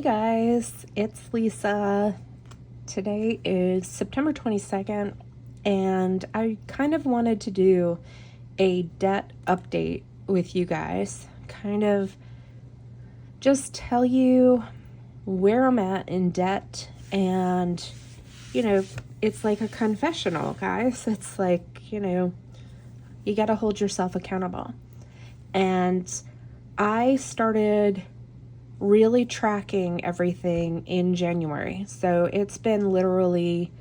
Hey guys, it's Lisa. Today is September 22nd, and I kind of wanted to do a debt update with you guys. Kind of just tell you where I'm at in debt, and it's like a confessional, guys. It's like, you got to hold yourself accountable. And I started really tracking everything in January. So it's been literally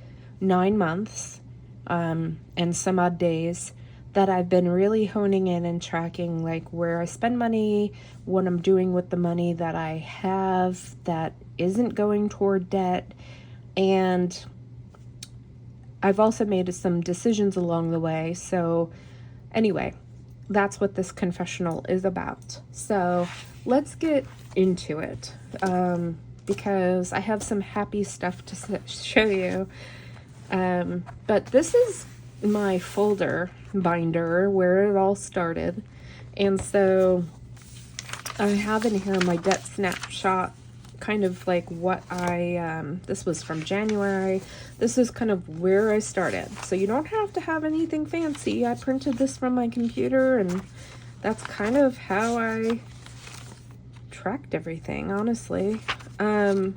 9 months and some odd days that I've been really honing in and tracking like where I spend money, what I'm doing with the money that I have that isn't going toward debt. And I've also made some decisions along the way. So anyway, that's what this confessional is about. So let's get into it because I have some happy stuff to show you. But this is my folder binder where it all started. And so I have in here my debt snapshot, kind of like what this was from January. This is kind of where I started. So you don't have to have anything fancy. I printed this from my computer, and that's kind of how I tracked everything, honestly. But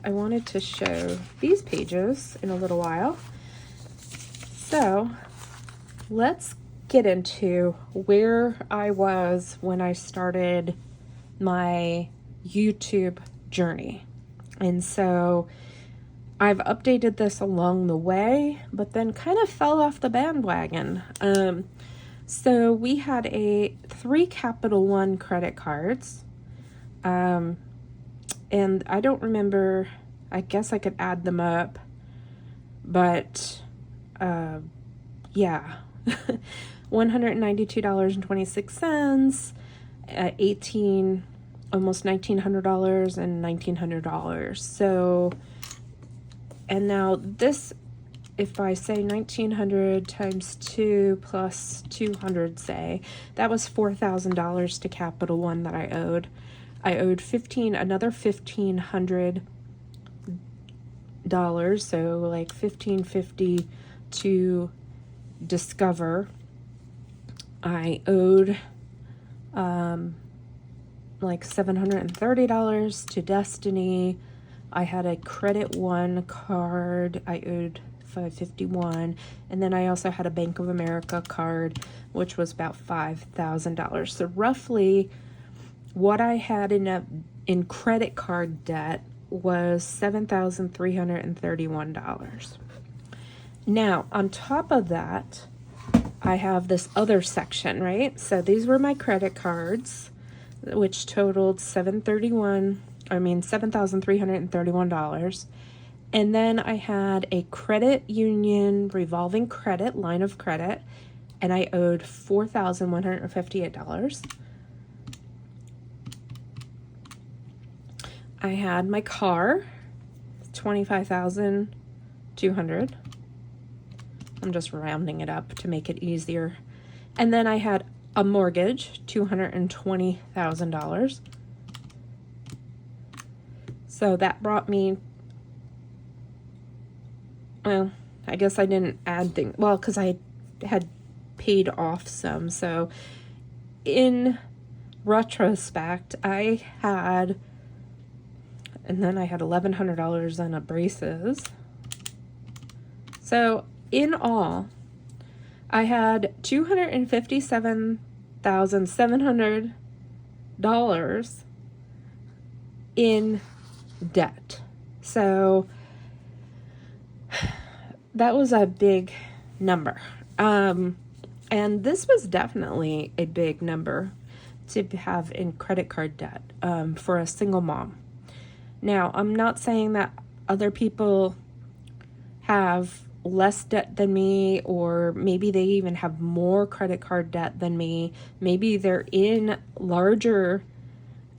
I wanted to show these pages in a little while. So let's get into where I was when I started my YouTube journey. And so I've updated this along the way, but then kind of fell off the bandwagon. So we had 3 Capital One credit cards. And I don't remember, I guess I could add them up, but yeah, $192.26, almost $1,900 and $1,900. So, and now this, if I say 1,900 times 2 plus 200, say, that was $4,000 to Capital One that I owed. I owed another $1,500, so like $1,550 to Discover. I owed like $730 to Destiny. I had a Credit One card. I owed $551, and then I also had a Bank of America card, which was about $5,000. So roughly what I had in credit card debt was $7,331. Now, on top of that, I have this other section, right? So these were my credit cards, which totaled $7,331. And then I had a credit union revolving credit line of credit, and I owed $4,158. I had my car, $25,200. I'm just rounding it up to make it easier. And then I had a mortgage, $220,000. So that brought me, well, I guess I didn't add things, well, because I had paid off some. So in retrospect, I had, and then I had $1,100 on braces. So in all, I had $257,700 in debt. So that was a big number. And this was definitely a big number to have in credit card debt for a single mom. Now, I'm not saying that other people have less debt than me, or maybe they even have more credit card debt than me. Maybe they're in larger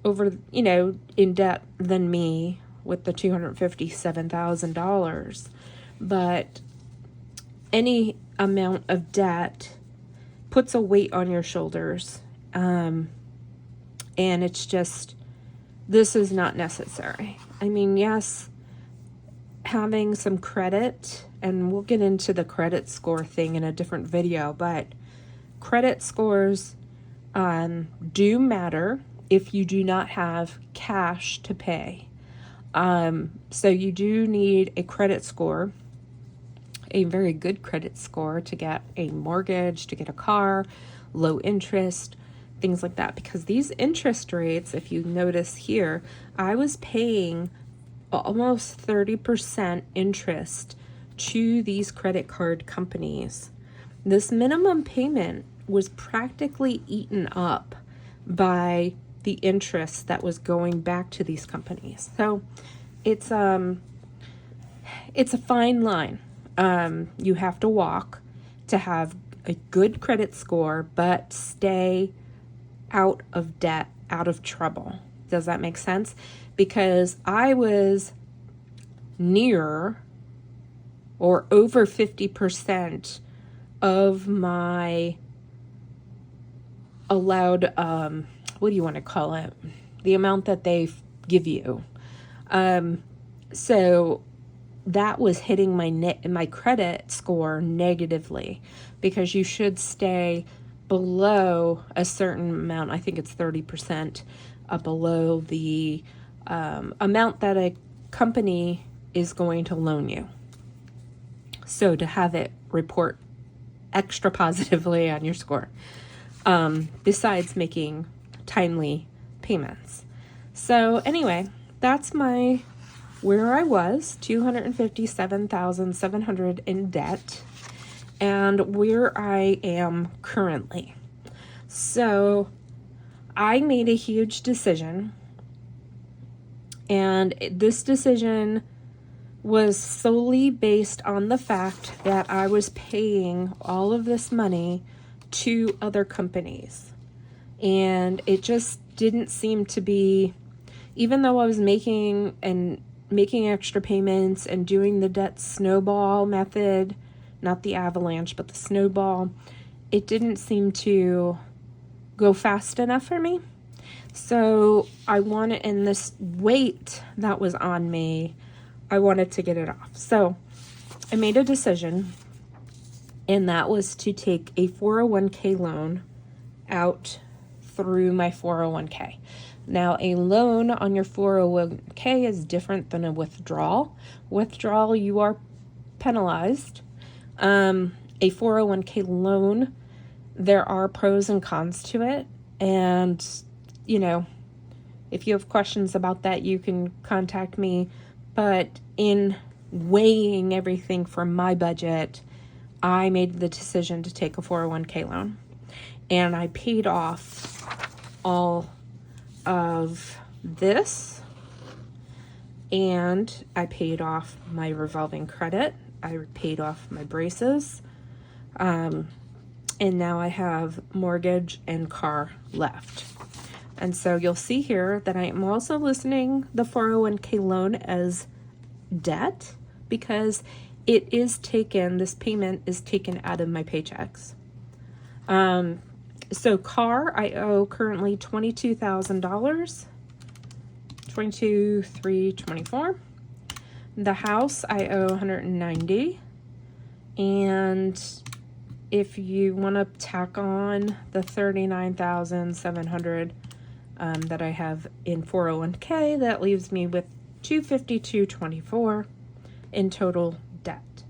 in debt than me with the $257,000. But any amount of debt puts a weight on your shoulders. And it's just, this is not necessary. I mean, yes, having some credit, and we'll get into the credit score thing in a different video, but credit scores do matter if you do not have cash to pay. So you do need a credit score, a very good credit score to get a mortgage, to get a car, low interest, things like that. Because these interest rates, if you notice here, I was paying almost 30% interest to these credit card companies. This minimum payment was practically eaten up by the interest that was going back to these companies. So it's a fine line. You have to walk to have a good credit score, but stay out of debt, out of trouble. Does that make sense? Because I was near or over 50% of my allowed, what do you want to call it? The amount that they give you. So that was hitting my credit score negatively, because you should stay below a certain amount. I think it's 30% below the amount that a company is going to loan you. So to have it report extra positively on your score, besides making timely payments. So anyway, that's where I was, $257,700 in debt, and where I am currently. So I made a huge decision, and this decision was solely based on the fact that I was paying all of this money to other companies. And it just didn't seem to be, even though I was making extra payments and doing the debt snowball method, not the avalanche, but the snowball, it didn't seem to go fast enough for me. So I wanted, and this weight that was on me, I wanted to get it off. So I made a decision, and that was to take a 401k loan out through my 401k. Now, a loan on your 401k is different than a withdrawal. Withdrawal, you are penalized. A 401k loan, there are pros and cons to it. And, if you have questions about that, you can contact me. But in weighing everything for my budget, I made the decision to take a 401k loan. And I paid off all of this, and I paid off my revolving credit. I paid off my braces, and now I have mortgage and car left. And so you'll see here that I am also listing the 401k loan as debt, because this payment is taken out of my paychecks. So car, I owe currently $22,000, $22,324. The house, I owe $190. And if you want to tack on the $39,700 that I have in 401k, that leaves me with $252.24 in total debt.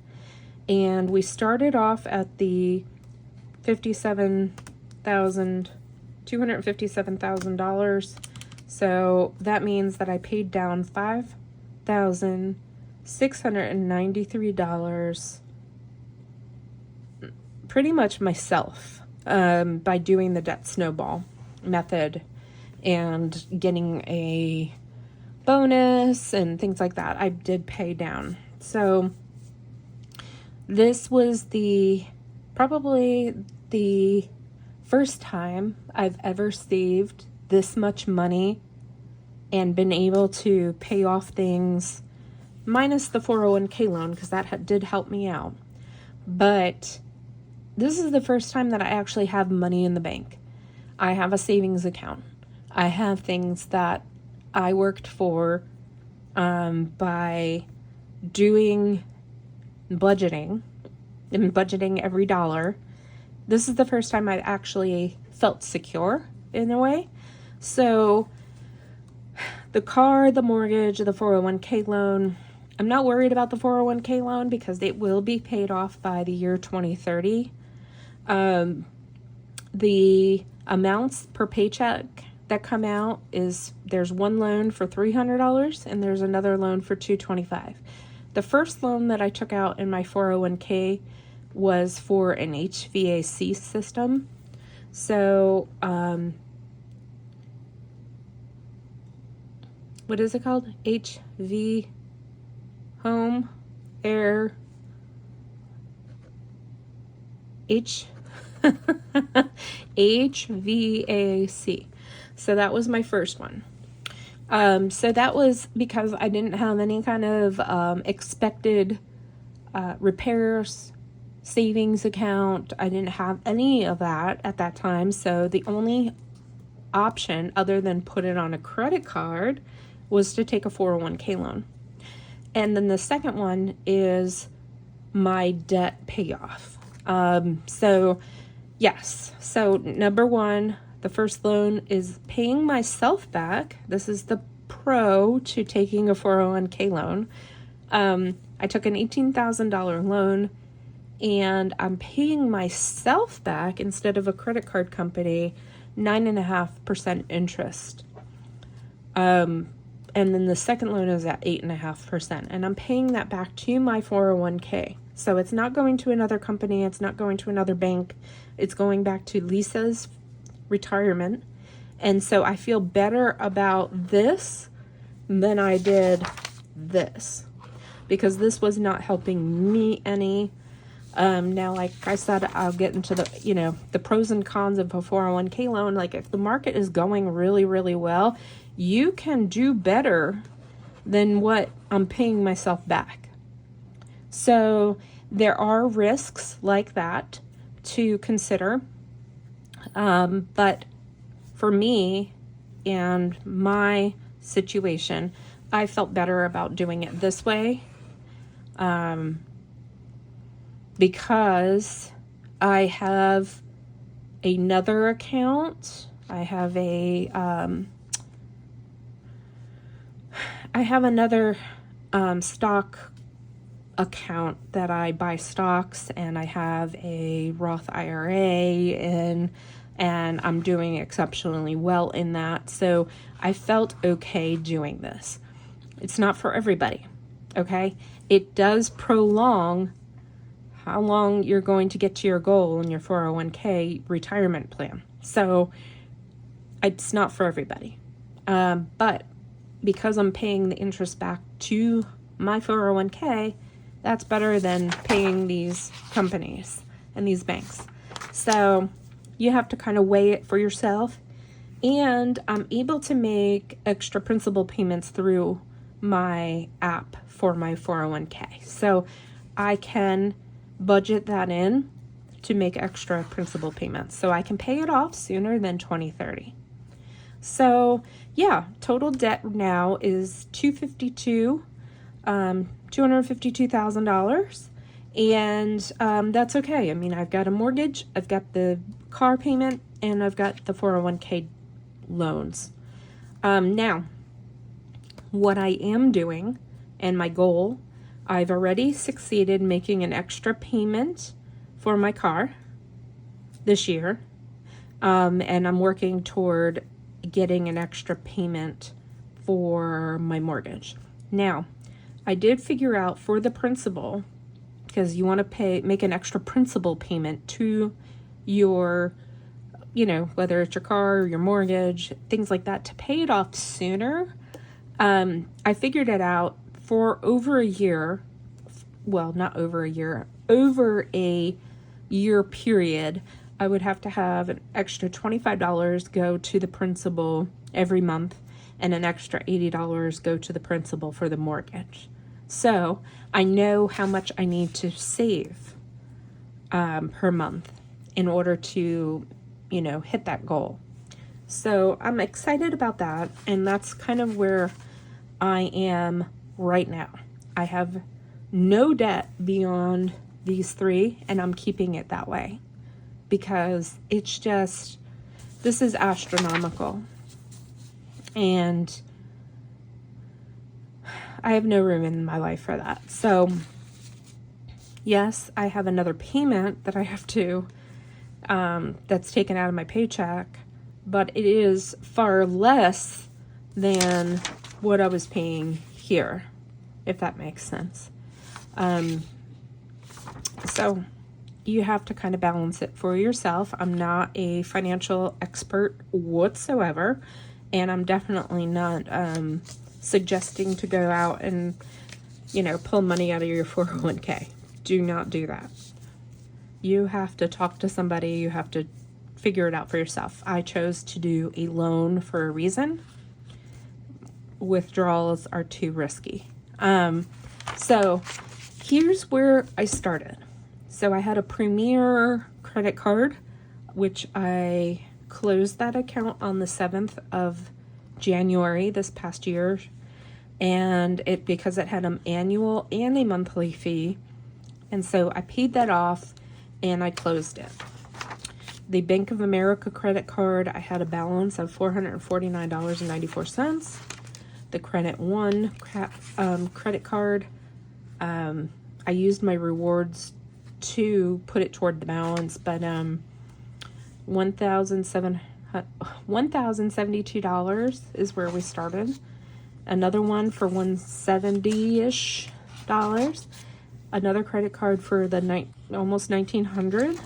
And we started off at the $257,000. So that means that I paid down $5,693 pretty much myself by doing the debt snowball method and getting a bonus and things like that. I did pay down. So this was probably the first time I've ever saved this much money and been able to pay off things, minus the 401k loan, because that did help me out. But this is the first time that I actually have money in the bank. I have a savings account. I have things that I worked for by doing budgeting and budgeting every dollar. This is the first time I actually felt secure in a way. So the car, the mortgage, the 401k loan, I'm not worried about the 401k loan because it will be paid off by the year 2030. The amounts per paycheck that come out is there's one loan for $300 and there's another loan for $225. The first loan that I took out in my 401k was for an HVAC system. So, what is it called? HV Home Air HVAC. So that was my first one. So that was because I didn't have any kind of expected repairs, savings account. I didn't have any of that at that time. So the only option other than put it on a credit card was to take a 401k loan. And then the second one is my debt payoff. So yes, so number one, the first loan is paying myself back. This is the pro to taking a 401k loan. I took an $18,000 loan and I'm paying myself back instead of a credit card company 9.5% interest. And then the second loan is at 8.5%, and I'm paying that back to my 401k. So it's not going to another company. It's not going to another bank. It's going back to Lisa's retirement. And so I feel better about this than I did this, because this was not helping me any. Now, like I said, I'll get into the pros and cons of a 401k loan. Like if the market is going really, really well, you can do better than what I'm paying myself back. So there are risks like that to consider. But for me and my situation, I felt better about doing it this way. Because I have another account. I have another stock account that I buy stocks, and I have a Roth IRA and I'm doing exceptionally well in that. So I felt okay doing this. It's not for everybody, okay? It does prolong how long you're going to get to your goal in your 401k retirement plan. So it's not for everybody. But because I'm paying the interest back to my 401k, that's better than paying these companies and these banks. So you have to kind of weigh it for yourself. And I'm able to make extra principal payments through my app for my 401k. So I can budget that in to make extra principal payments. So I can pay it off sooner than 2030. So yeah, total debt now is $252,000. And that's okay. I mean, I've got a mortgage, I've got the car payment, and I've got the 401k loans. Now, what I am doing and my goal, I've already succeeded making an extra payment for my car this year. And I'm working toward getting an extra payment for my mortgage. Now, I did figure out for the principal, because you want to make an extra principal payment to your, whether it's your car or your mortgage, things like that, to pay it off sooner. I figured it out for over a year. Well, not over a year, over a year period, I would have to have an extra $25 go to the principal every month and an extra $80 go to the principal for the mortgage. So I know how much I need to save per month in order to, hit that goal. So I'm excited about that, and that's kind of where I am right now. I have no debt beyond these three, and I'm keeping it that way because it's just, this is astronomical, and I have no room in my life for that. So yes, I have another payment that I have to, that's taken out of my paycheck, but it is far less than what I was paying here, if that makes sense. So you have to kind of balance it for yourself. I'm not a financial expert whatsoever, and I'm definitely not suggesting to go out and, you know, pull money out of your 401k. Do not do that. You have to talk to somebody. You have to figure it out for yourself. I chose to do a loan for a reason. Withdrawals are too risky. So here's where I started. So I had a Premier credit card, which I closed that account on the 7th of January this past year. And because it had an annual and a monthly fee. And so I paid that off and I closed it. The Bank of America credit card, I had a balance of $449.94. The Credit One credit card, I used my rewards to put it toward the balance, but $1,072 is where we started. Another one for $170-ish. Another credit card for the almost $1,900.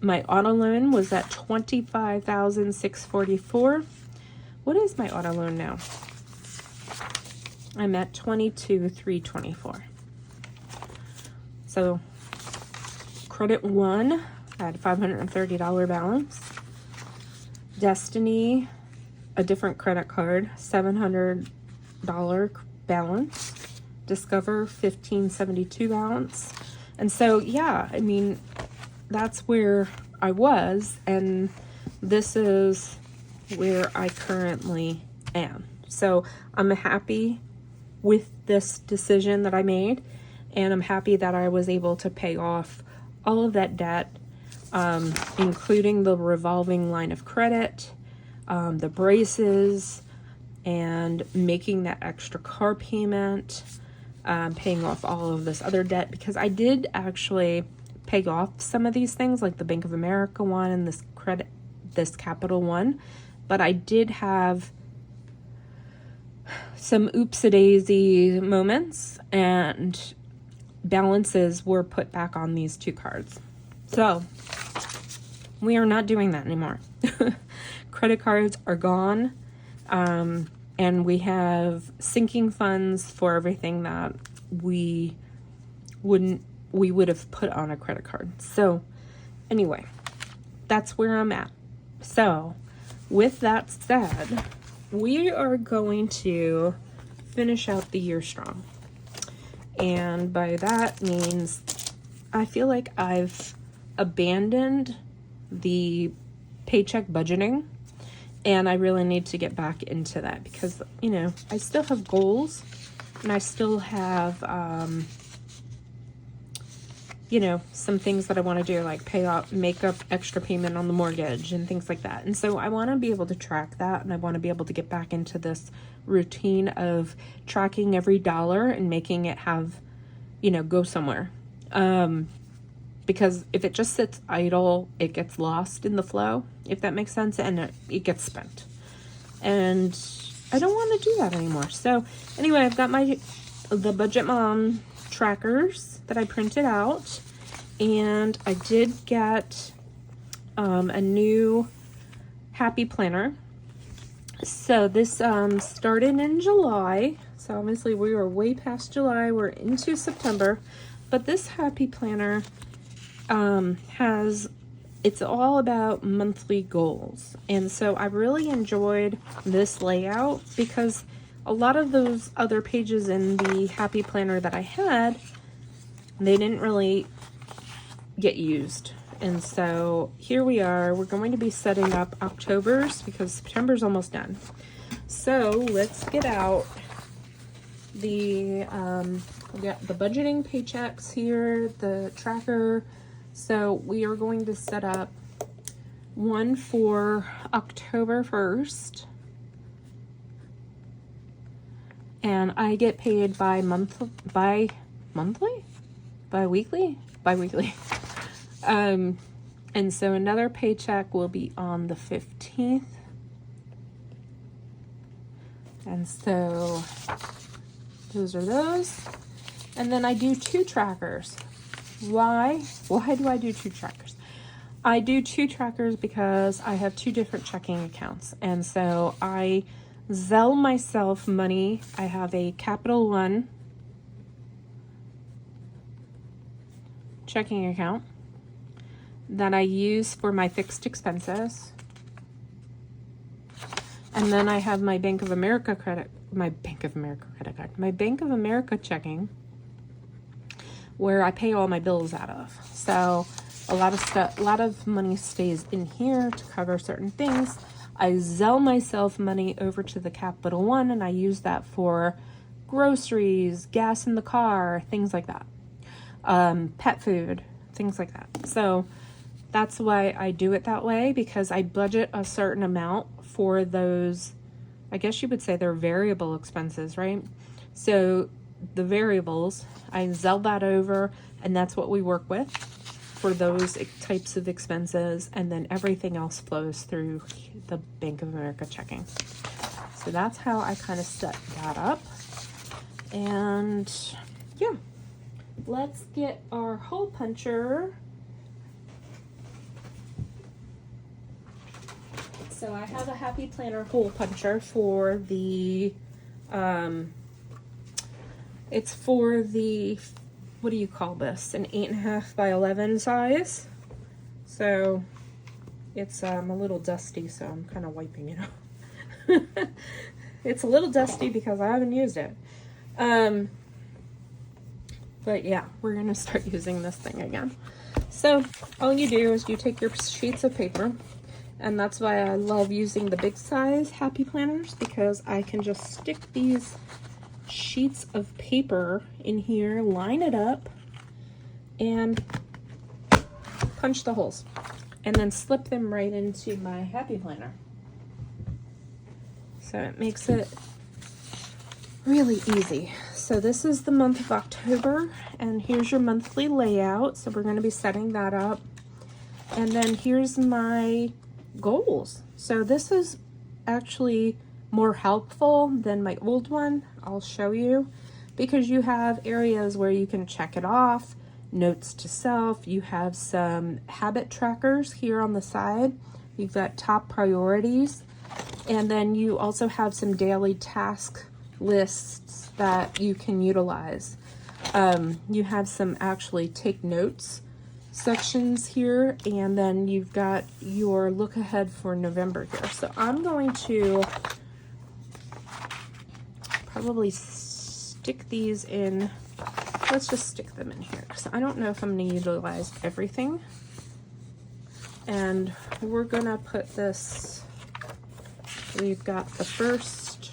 My auto loan was at $25,644. What is my auto loan now? I'm at $22,324. So Credit One, I had a $530 balance. Destiny, a different credit card, $700 balance. Discover, $1,572 balance. And so, yeah, I mean, that's where I was, and this is where I currently am. So I'm happy with this decision that I made, and I'm happy that I was able to pay off all of that debt, including the revolving line of credit, the braces, and making that extra car payment, paying off all of this other debt, because I did actually pay off some of these things, like the Bank of America one and this Capital One, but I did have some oopsie-daisy moments, and balances were put back on these two cards. So we are not doing that anymore. Credit cards are gone, and we have sinking funds for everything that we would have put on a credit card. So anyway, that's where I'm at. So with that said, we are going to finish out the year strong. And by that means I feel like I've abandoned the paycheck budgeting, and I really need to get back into that because, you know, I still have goals, and I still have, you know, some things that I want to do, like make up extra payment on the mortgage and things like that. And so I want to be able to track that, and I want to be able to get back into this routine of tracking every dollar and making it have, you know, go somewhere. Because if it just sits idle, it gets lost in the flow, if that makes sense, and it gets spent. And I don't want to do that anymore. So anyway, I've got the Budget Mom trackers that I printed out, and I did get a new Happy Planner. So this started in July, so obviously we are way past July, we're into September, but this Happy Planner it's all about monthly goals, and so I really enjoyed this layout because a lot of those other pages in the Happy Planner that I had, they didn't really get used. And so here we are. We're going to be setting up October's because September's almost done. So let's get out the we got the budgeting paychecks here, the tracker. So we are going to set up one for October 1st. And I get paid bi-weekly. And so another paycheck will be on the 15th. And so those are those. And then I do 2 trackers. Why do I do 2 trackers? I do 2 trackers because I have 2 different checking accounts. And so I Zelle myself money. I have a Capital One checking account that I use for my fixed expenses. And then I have my Bank of America credit card, my Bank of America checking, where I pay all my bills out of. So a lot of money stays in here to cover certain things. I Zelle myself money over to the Capital One, and I use that for groceries, gas in the car, things like that. Pet food, things like that. So that's why I do it that way, because I budget a certain amount for those, I guess you would say they're variable expenses, right? So the variables, I Zelle that over, and that's what we work with for those types of expenses, and then everything else flows through the Bank of America checking. So that's how I kind of set that up. And yeah, let's get our hole puncher. So I have a Happy Planner hole puncher for the, it's for the, what do you call this? An 8.5 by 11 size. So it's a little dusty, so I'm kind of wiping it off. It's a little dusty because I haven't used it. But yeah, we're going to start using this thing again. So all you do is you take your sheets of paper, and that's why I love using the big size Happy Planners, because I can just stick these sheets of paper in here, line it up, and punch the holes, and then slip them right into my Happy Planner. So it makes it really easy. So this is the month of October, and here's your monthly layout. So we're going to be setting that up. And then here's my goals. So this is actually more helpful than my old one. I'll show you, because you have areas where you can check it off, notes to self. You have some habit trackers here on the side. You've got top priorities, and then you also have some daily task lists that you can utilize. You have some actually take notes sections here, and then you've got your look ahead for November here. So I'm going to probably stick these in. Let's just stick them in here, because I don't know if I'm going to utilize everything. And we're going to put this, we've got the first,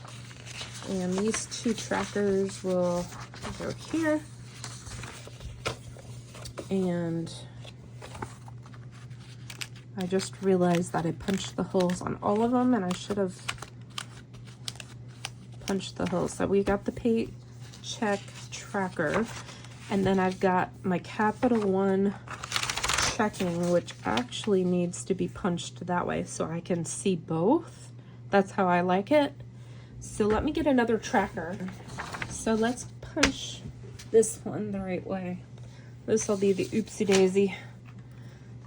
and these 2 trackers will go here. And I just realized that I punched the holes on all of them, and I should have punched the holes. So we got the paycheck tracker, and then I've got my Capital One checking, which actually needs to be punched that way so I can see both. That's how I like it. So let me get another tracker. So let's punch this one the right way. This will be the oopsie daisy.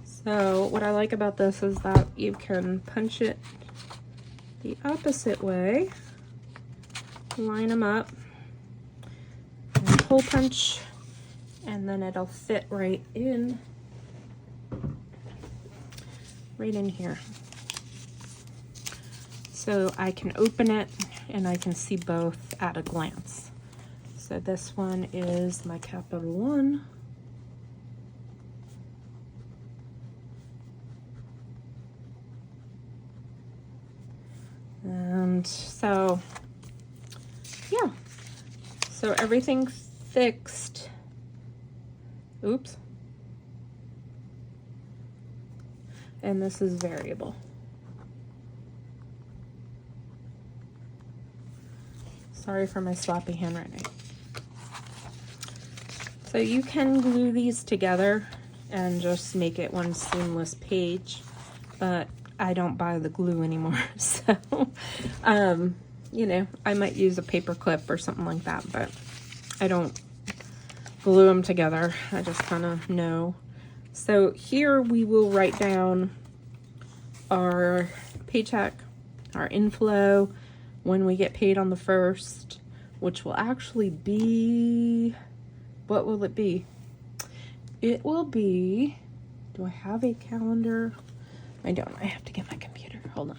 So what I like about this is that you can punch it the opposite way, line them up, and hole punch, and then it'll fit right in here. So I can open it and I can see both at a glance. So this one is my Capital One. And so, yeah. So everything fixed. Oops. And this is variable. Sorry for my sloppy handwriting. So you can glue these together and just make it one seamless page, but I don't buy the glue anymore. So, you know, I might use a paper clip or something like that, but I don't glue them together. I just kind of know. So here we will write down our paycheck, our inflow, when we get paid on the 1st, which will actually be, what will it be? It will be, do I have a calendar? I don't. I have to get my computer. Hold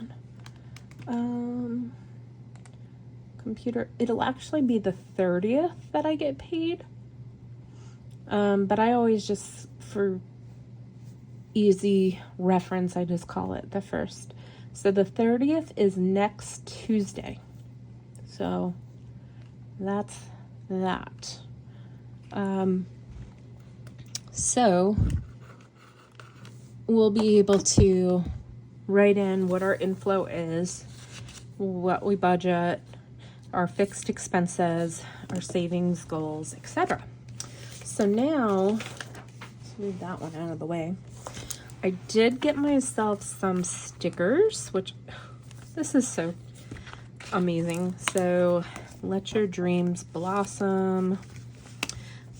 on. Computer. It'll actually be the 30th that I get paid. But I always just, for easy reference, I just call it the 1st. So the 30th is next Tuesday. So that's that. So we'll be able to write in what our inflow is, what we budget, our fixed expenses, our savings goals, etc. So now, let's move that one out of the way. I did get myself some stickers, which, this is so amazing. So, let your dreams blossom.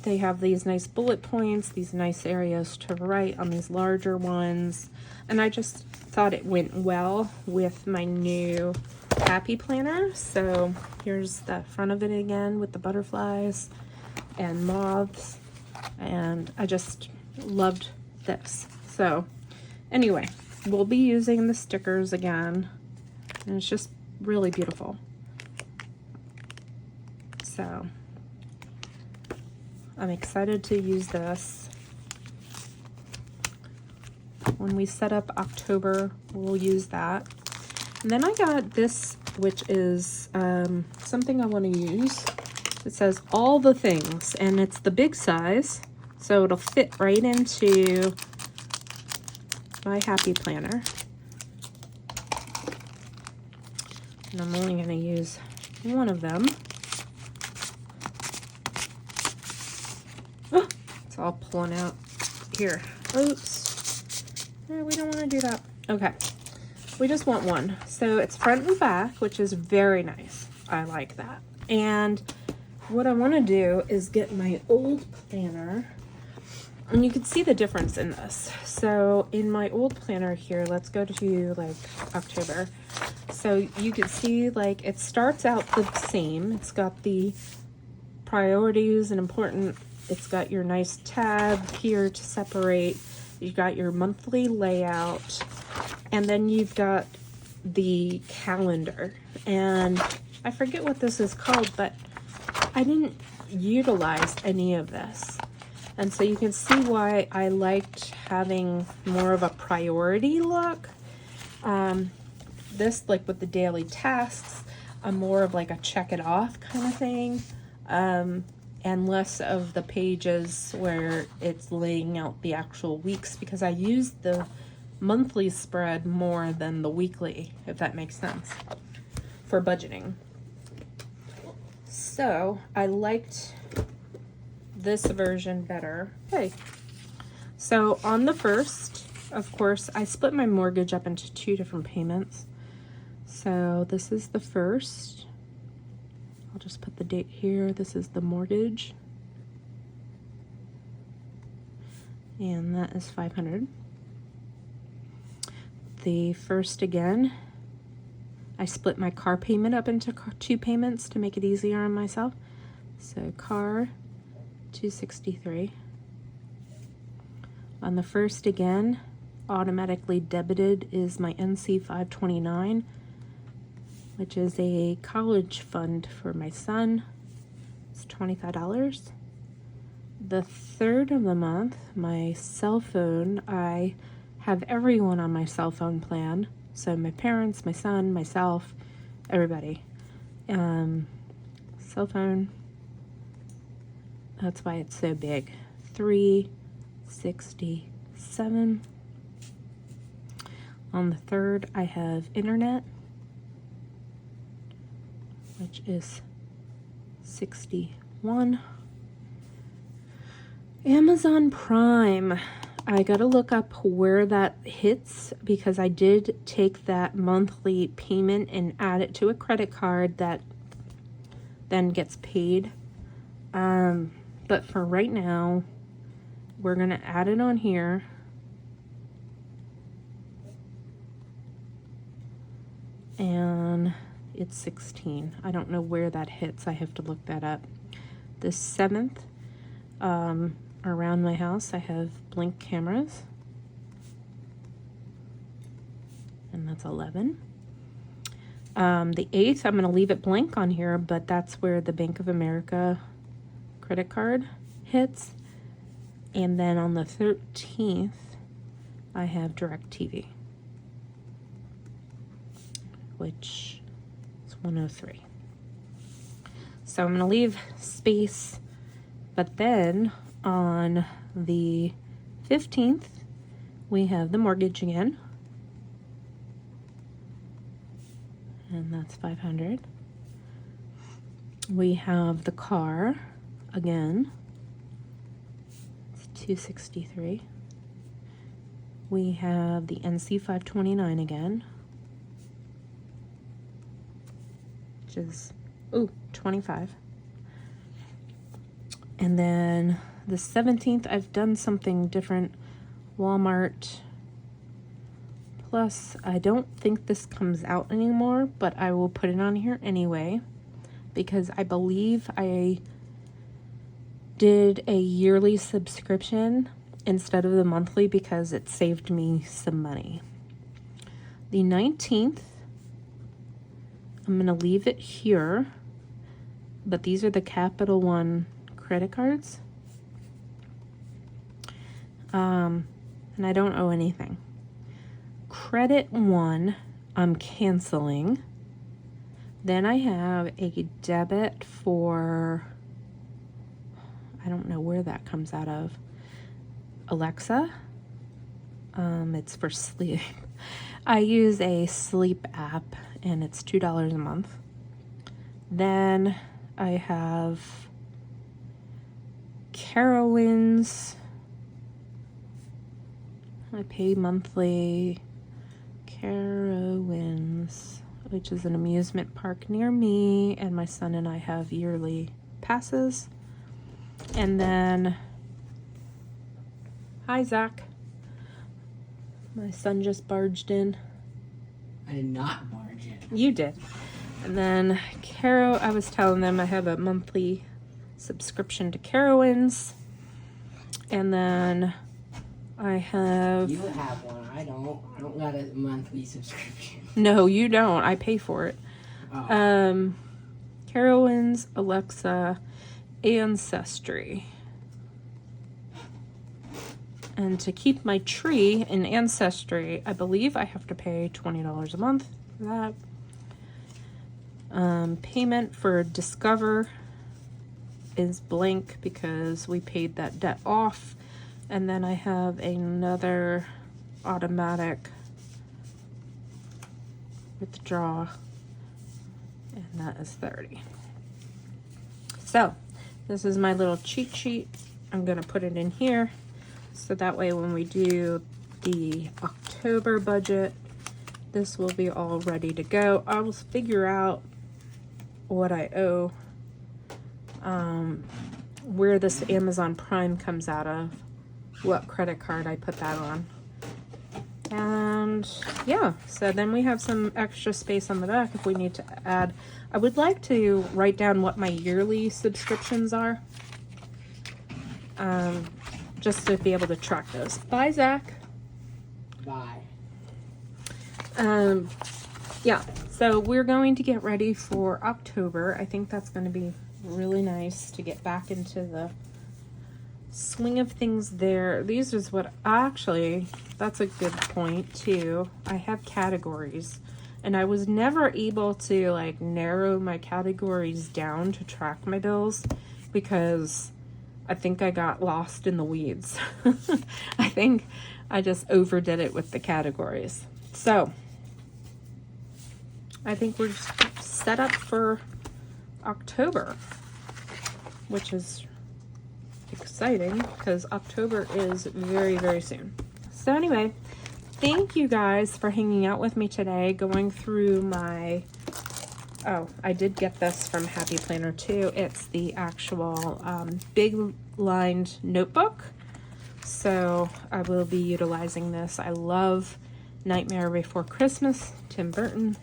They have these nice bullet points, these nice areas to write on these larger ones. And I just thought it went well with my new happy planner. So here's the front of it again with the butterflies and moths. And I just loved this. So anyway, we'll be using the stickers again. And it's just really beautiful. So I'm excited to use this. When we set up October, we'll use that. And then I got this, which is something I want to use. It says all the things, and it's the big size, so it'll fit right into my happy planner. And I'm only going to use one of them. Oh, it's all pulling out here. Oops. No, we don't want to do that. Okay. We just want one. So it's front and back, which is very nice. I like that. And what I want to do is get my old planner. And you can see the difference in this. So in my old planner here, let's go to like October. So you can see like it starts out the same. It's got the priorities and important. It's got your nice tab here to separate. You've got your monthly layout. And then you've got the calendar. And I forget what this is called, but I didn't utilize any of this. And so you can see why I liked having more of a priority look. This, like with the daily tasks, I'm more of like a check it off kind of thing. And less of the pages where it's laying out the actual weeks, because I use the monthly spread more than the weekly, if that makes sense, for budgeting. So I liked this version better. Okay. So on the 1st, of course, I split my mortgage up into 2 different payments. So this is the 1st. I'll just put the date here. This is the mortgage. And that is $500. The 1st again, I split my car payment up into 2 payments to make it easier on myself. So car, $263. On the 1st again, automatically debited is my NC 529, which is a college fund for my son. It's $25. The 3rd of the month, my cell phone, I have everyone on my cell phone plan. So my parents, my son, myself, everybody. Cell phone, that's why it's so big. $367. On the 3rd, I have internet, which is $61. Amazon Prime, I gotta look up where that hits because I did take that monthly payment and add it to a credit card that then gets paid. But for right now, we're gonna add it on here. And it's 16. I don't know where that hits. I have to look that up. The 7th, around my house, I have Blink cameras. And that's 11. The 8th, I'm going to leave it blank on here, but that's where the Bank of America credit card hits. And then on the 13th, I have DirecTV, which is 103. So I'm going to leave space, but then on the 15th, we have the mortgage again, and that's 500. We have the car again, it's 263. We have the NC 529 again, which is 25. And then the 17th, I've done something different. Walmart Plus, I don't think this comes out anymore, but I will put it on here anyway because I believe I did a yearly subscription instead of the monthly because it saved me some money. The 19th, I'm going to leave it here, but these are the Capital One credit cards. And I don't owe anything. Credit One, I'm canceling. Then I have a debit for, I don't know where that comes out of. Alexa. It's for sleep. I use a sleep app and it's $2 a month. Then I have Carowinds. I pay monthly. Carowinds, which is an amusement park near me, and my son and I have yearly passes. And then, hi Zach. My son just barged in. I did not barge in. You did. And then I was telling them I have a monthly subscription to Carowinds. And then I have... You have one. I don't. I don't got a monthly subscription. No, you don't. I pay for it. Oh. Carowinds, Alexa, Ancestry. And to keep my tree in Ancestry, I believe I have to pay $20 a month for that. Payment for Discover is blank because we paid that debt off. And then I have another automatic withdraw, and that is 30. So this is my little cheat sheet. I'm going to put it in here so that way when we do the October budget, this will be all ready to go. I will figure out what I owe, where this Amazon Prime comes out of, what credit card I put that on. And yeah, so then we have some extra space on the back if we need to add. I would like to write down what my yearly subscriptions are, just to be able to track those. Bye, Zach. Bye. Yeah, so we're going to get ready for October. I think that's going to be really nice to get back into the swing of things there. These is what actually, that's a good point too. I have categories. and I was never able to like narrow my categories down to track my bills because I think I got lost in the weeds. I think I just overdid it with the categories. So I think we're set up for October, which is exciting because October is very, very soon. So anyway, thank you guys for hanging out with me today, going through my, oh, I did get this from Happy Planner too. It's the actual big lined notebook. So I will be utilizing this. I love Nightmare Before Christmas, Tim Burton.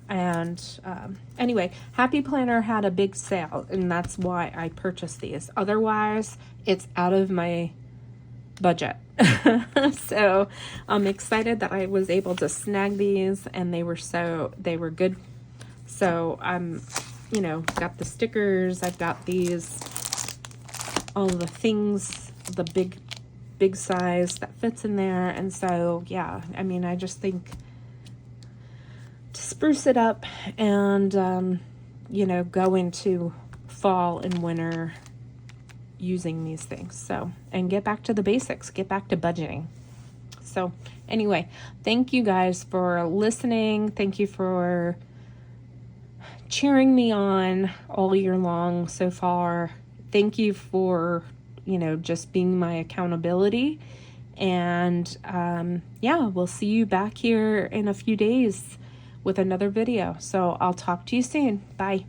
And anyway, Happy Planner had a big sale, and that's why I purchased these. Otherwise, it's out of my budget. So I'm excited that I was able to snag these, and they were good. So I'm, you know, got the stickers, I've got these, all the things, the big size that fits in there. And so, yeah, I mean, I just think to spruce it up and, you know, go into fall and winter using these things. So, and get back to the basics, get back to budgeting. So anyway, thank you guys for listening. Thank you for cheering me on all year long so far. Thank you for, you know, just being my accountability. And yeah, we'll see you back here in a few days with another video. So I'll talk to you soon. Bye.